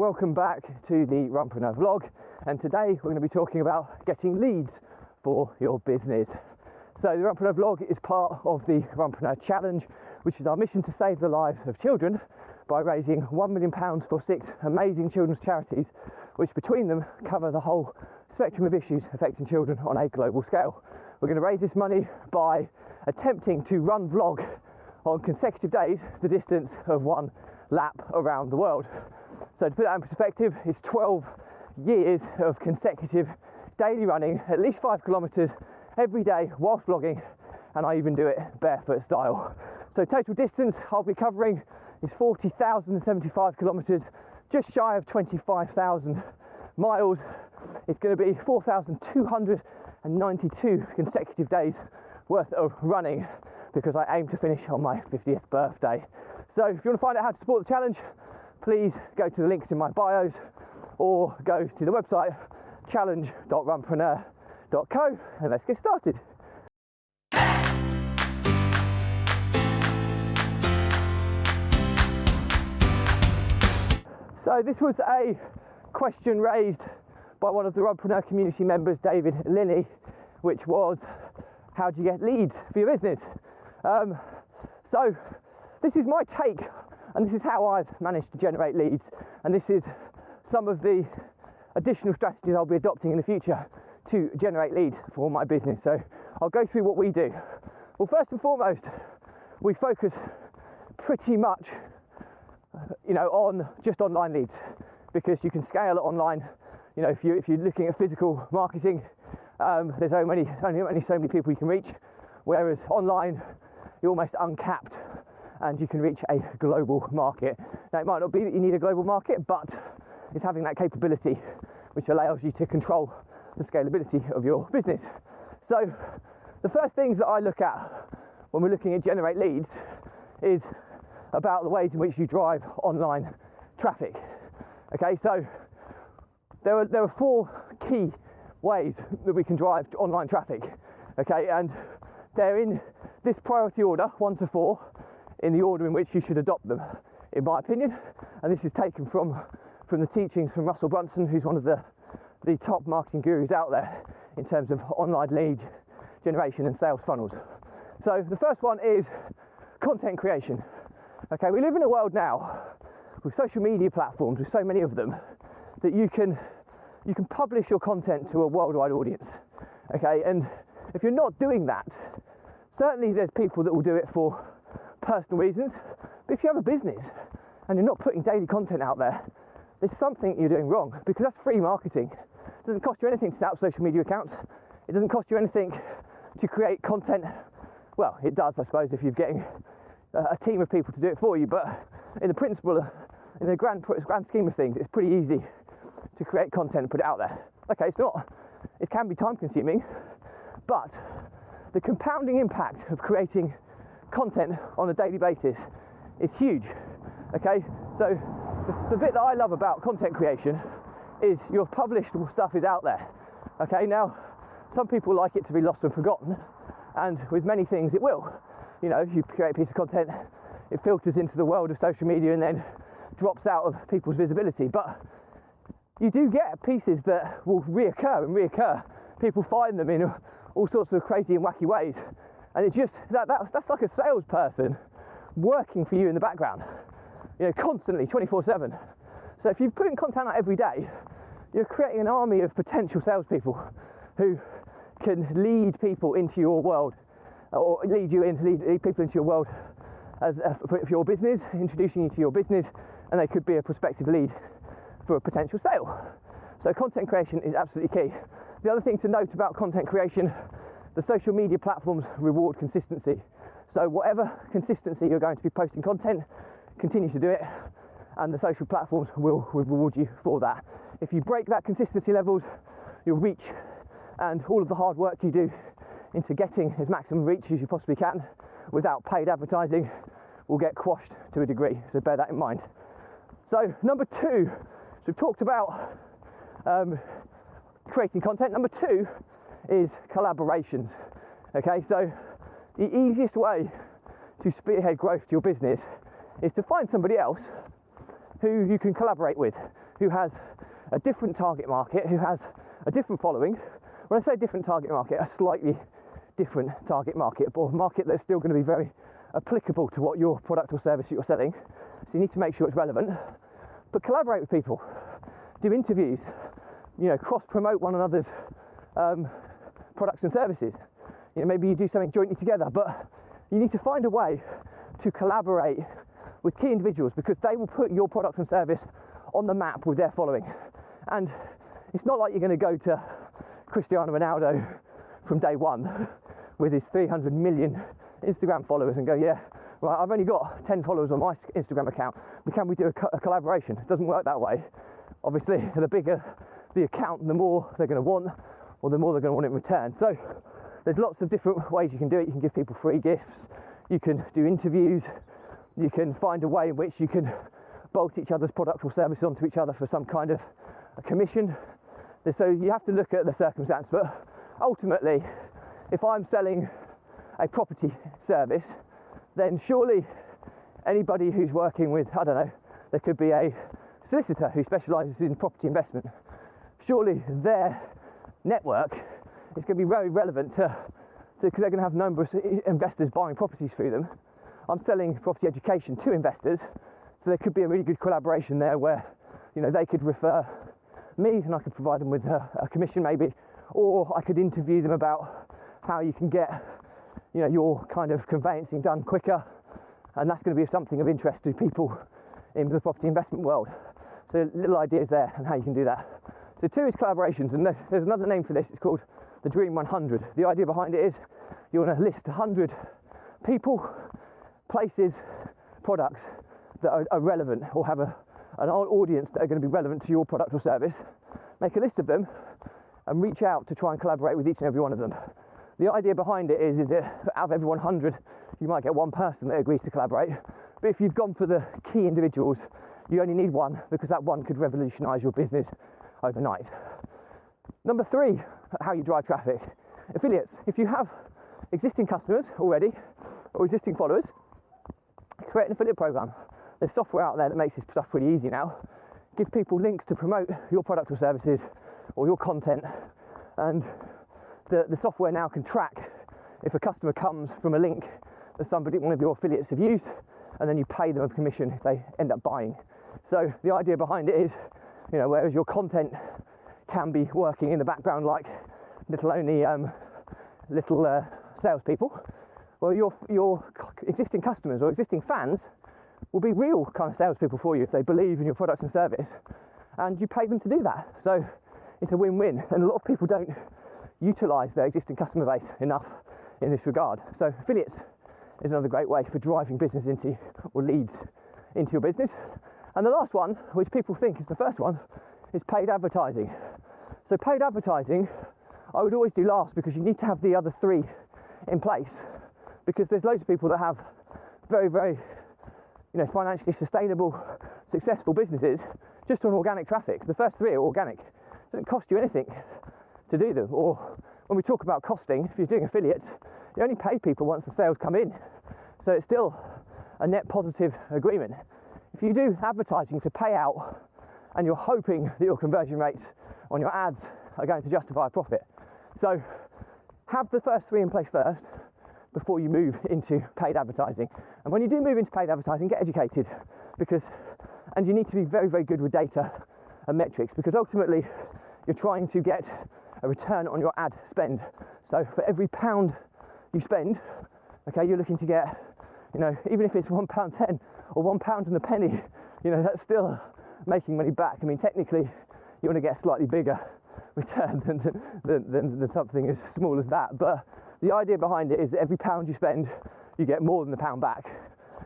Welcome back to the Runpreneur vlog, and today we're going to be talking about getting leads for your business. So the Runpreneur vlog is part of the Runpreneur challenge, which is our mission to save the lives of children by raising £1 million for 6 amazing children's charities, which between them cover the whole spectrum of issues affecting children on a global scale. We're going to raise this money by attempting to run vlog on consecutive days the distance of 1 lap around the world. So to put that in perspective, it's 12 years of consecutive daily running, at least 5 kilometres every day whilst vlogging, and I even do it barefoot style. So total distance I'll be covering is 40,075 kilometres, just shy of 25,000 miles. It's going to be 4,292 consecutive days worth of running, because I aim to finish on my 50th birthday. So if you want to find out how to support the challenge, please go to the links in my bios or go to the website challenge.runpreneur.co, and let's get started. So this was a question raised by one of the Runpreneur community members, David Linney, which was, how do you get leads for your business? So this is my take, and this is how I've managed to generate leads, and this is some of the additional strategies I'll be adopting in the future to generate leads for my business. So I'll go through what we do. Well, first and foremost, we focus pretty much on just online leads, because you can scale it online. You know, if you're looking at physical marketing, there's only so many people you can reach, whereas online you're almost uncapped and you can reach a global market. Now, it might not be that you need a global market, but it's having that capability which allows you to control the scalability of your business. So the first things that I look at when we're looking at generate leads is about the ways in which you drive online traffic. Okay, so there are 4 key ways that we can drive online traffic. Okay, and they're in this priority order, 1 to 4, in the order in which you should adopt them, in my opinion. And this is taken from the teachings from Russell Brunson, who's one of the top marketing gurus out there in terms of online lead generation and sales funnels. So the first one is content creation. Okay, we live in a world now with social media platforms, with so many of them, that you can publish your content to a worldwide audience. Okay, and if you're not doing that, certainly there's people that will do it for personal reasons, but if you have a business and you're not putting daily content out there, there's something you're doing wrong, because that's free marketing. It doesn't cost you anything to set up social media accounts. It doesn't cost you anything to create content. Well, it does, I suppose, if you're getting a team of people to do it for you, but in the grand scheme of things, it's pretty easy to create content and put it out there. Okay, it can be time consuming, but the compounding impact of creating content on a daily basis is huge. Okay, so the bit that I love about content creation is your published stuff is out there. Okay, now some people like it to be lost and forgotten, and with many things it will. You know, you create a piece of content, it filters into the world of social media and then drops out of people's visibility, but you do get pieces that will reoccur. People find them in all sorts of crazy and wacky ways, and it's just that's like a salesperson working for you in the background, you know, constantly, 24/7. So if you're putting content out every day, you're creating an army of potential salespeople who can lead people into your world, or lead people into your world for your business, introducing you to your business, and they could be a prospective lead for a potential sale. So content creation is absolutely key. The other thing to note about content creation, the social media platforms reward consistency. So whatever consistency you're going to be posting content, continue to do it, and the social platforms will reward you for that. If you break that consistency levels, your reach and all of the hard work you do into getting as maximum reach as you possibly can without paid advertising will get quashed to a degree, so bear that in mind. So number 2, so we've talked about creating content. Number 2 is collaborations. Okay, so the easiest way to spearhead growth to your business is to find somebody else who you can collaborate with, who has a different target market, who has a different following. When I say different target market, a slightly different target market, but a market that's still going to be very applicable to what your product or service you're selling. So you need to make sure it's relevant, but collaborate with people, do interviews, cross-promote one another's products and services. Maybe you do something jointly together, but you need to find a way to collaborate with key individuals, because they will put your product and service on the map with their following. And it's not like you're going to go to Cristiano Ronaldo from day one with his 300 million Instagram followers and go, yeah, right, I've only got 10 followers on my Instagram account, but can we do a collaboration? It doesn't work that way. Obviously, the bigger the account, the more they're going to want, or the more they're going to want in return. So there's lots of different ways you can do it. You can give people free gifts, you can do interviews, you can find a way in which you can bolt each other's product or service onto each other for some kind of a commission. So you have to look at the circumstance, but ultimately, if I'm selling a property service, then surely anybody who's working with, I don't know, there could be a solicitor who specialises in property investment. Surely their network is going to be very relevant because they're going to have numerous investors buying properties through them. I'm selling property education to investors, so there could be a really good collaboration there where, they could refer me and I could provide them with a commission maybe, or I could interview them about how you can get your kind of conveyancing done quicker, and that's going to be something of interest to people in the property investment world. So little ideas there and how you can do that. So 2 is collaborations, and there's another name for this. It's called the Dream 100. The idea behind it is you want to list 100 people, places, products that are relevant or have an audience that are going to be relevant to your product or service. Make a list of them and reach out to try and collaborate with each and every one of them. The idea behind it is that out of every 100, you might get one person that agrees to collaborate. But if you've gone for the key individuals, you only need one, because that one could revolutionise your business overnight. Number 3, how you drive traffic. Affiliates. If you have existing customers already or existing followers, create an affiliate program. There's software out there that makes this stuff pretty easy now. Give people links to promote your product or services or your content, and the software now can track if a customer comes from a link that one of your affiliates have used, and then you pay them a commission if they end up buying. So the idea behind it is, whereas your content can be working in the background like little salespeople, well, your existing customers or existing fans will be real kind of salespeople for you if they believe in your product and service, and you pay them to do that. So it's a win-win, and a lot of people don't utilise their existing customer base enough in this regard. So affiliates is another great way for driving business or leads into your business. And the last one, which people think is the first one, is paid advertising. So paid advertising, I would always do last, because you need to have the other 3 in place, because there's loads of people that have very, very, financially sustainable, successful businesses just on organic traffic. The first 3 are organic. It doesn't cost you anything to do them. Or when we talk about costing, if you're doing affiliates, you only pay people once the sales come in. So it's still a net positive agreement. If you do advertising to pay out, and you're hoping that your conversion rates on your ads are going to justify a profit. So have the first 3 in place first before you move into paid advertising. And when you do move into paid advertising, get educated, and you need to be very, very good with data and metrics, because ultimately you're trying to get a return on your ad spend. So for every £1 you spend, okay, you're looking to get, even if it's £1.10 or £1 and a penny, that's still making money back. I mean, technically, you want to get a slightly bigger return than something as small as that. But the idea behind it is that every £1 you spend, you get more than the £1 back.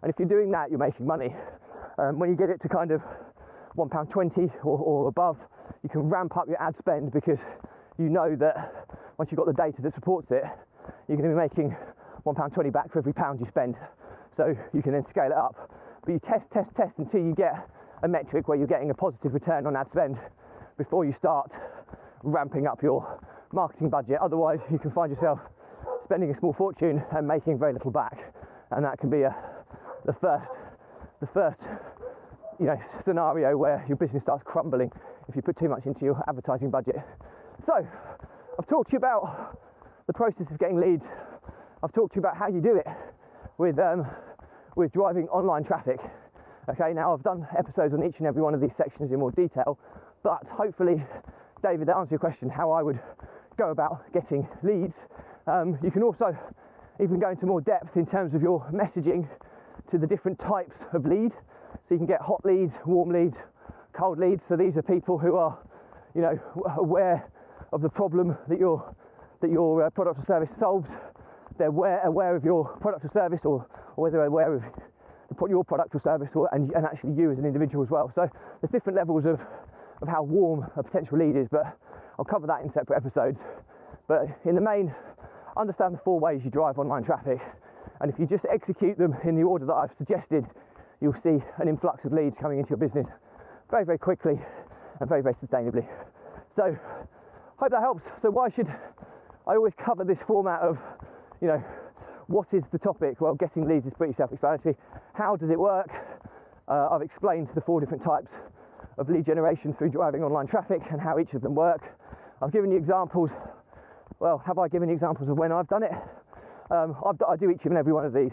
And if you're doing that, you're making money. When you get it to kind of £1.20 or above, you can ramp up your ad spend, because you know that once you've got the data that supports it, you're going to be making £1.20 back for every £1 you spend. So you can then scale it up. But you test until you get a metric where you're getting a positive return on ad spend before you start ramping up your marketing budget. Otherwise, you can find yourself spending a small fortune and making very little back. And that can be the first scenario where your business starts crumbling if you put too much into your advertising budget. So I've talked to you about the process of getting leads. I've talked to you about how you do it with driving online traffic. Okay, now I've done episodes on each and every one of these sections in more detail, but hopefully, David, that answers your question, how I would go about getting leads. You can also even go into more depth in terms of your messaging to the different types of lead. So you can get hot leads, warm leads, cold leads. So these are people who are, aware of the problem that your product or service solves. They're aware of your product or service, or whether they're aware of your product or service, and actually you as an individual as well. So there's different levels of how warm a potential lead is, but I'll cover that in separate episodes. But in the main, understand the 4 ways you drive online traffic, and if you just execute them in the order that I've suggested, you'll see an influx of leads coming into your business very, very quickly and very, very sustainably. So hope that helps. So why should I always cover this format of, what is the topic? Well, getting leads is pretty self-explanatory. How does it work? I've explained the 4 different types of lead generation through driving online traffic and how each of them work. I've given you examples. Well, have I given you examples of when I've done it? I do each and every one of these.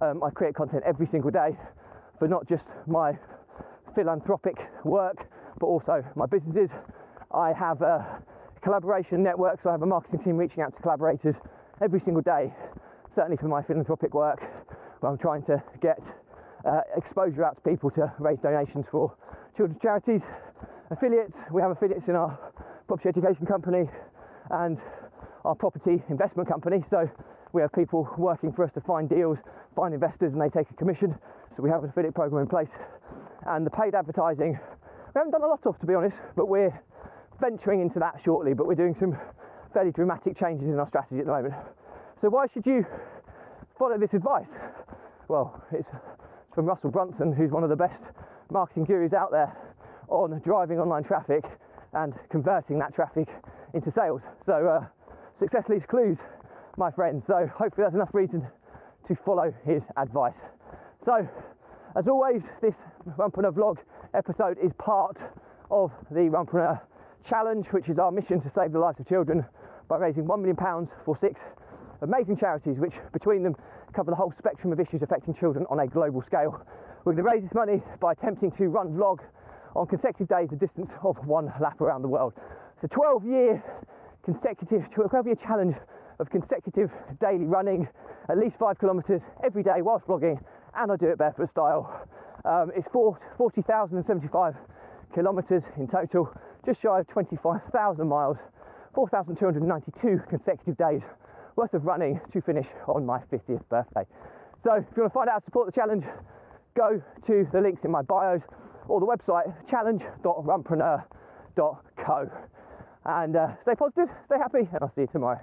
I create content every single day for not just my philanthropic work, but also my businesses. I have a collaboration network, so I have a marketing team reaching out to collaborators every single day, certainly for my philanthropic work, where I'm trying to get exposure out to people to raise donations for children's charities. Affiliates, we have affiliates in our property education company and our property investment company, so we have people working for us to find deals, find investors, and they take a commission. So we have an affiliate program in place. And the paid advertising, we haven't done a lot of, to be honest, but we're venturing into that shortly, but we're doing some fairly dramatic changes in our strategy at the moment. So why should you follow this advice? Well, it's from Russell Brunson, who's one of the best marketing gurus out there on driving online traffic and converting that traffic into sales. So success leaves clues, my friends. So hopefully that's enough reason to follow his advice. So as always, this Runpreneur vlog episode is part of the Runpreneur challenge, which is our mission to save the lives of children by raising £1 million for 6 amazing charities, which between them cover the whole spectrum of issues affecting children on a global scale. We're going to raise this money by attempting to run vlog on consecutive days a distance of 1 lap around the world. It's a 12-year challenge of consecutive daily running, at least 5 kilometres every day whilst vlogging, and I do it barefoot style. It's 40,075 kilometres in total, just shy of 25,000 miles, 4,292 consecutive days worth of running to finish on my 50th birthday. So if you want to find out how to support the challenge, go to the links in my bios or the website challenge.runpreneur.co. And stay positive, stay happy, and I'll see you tomorrow.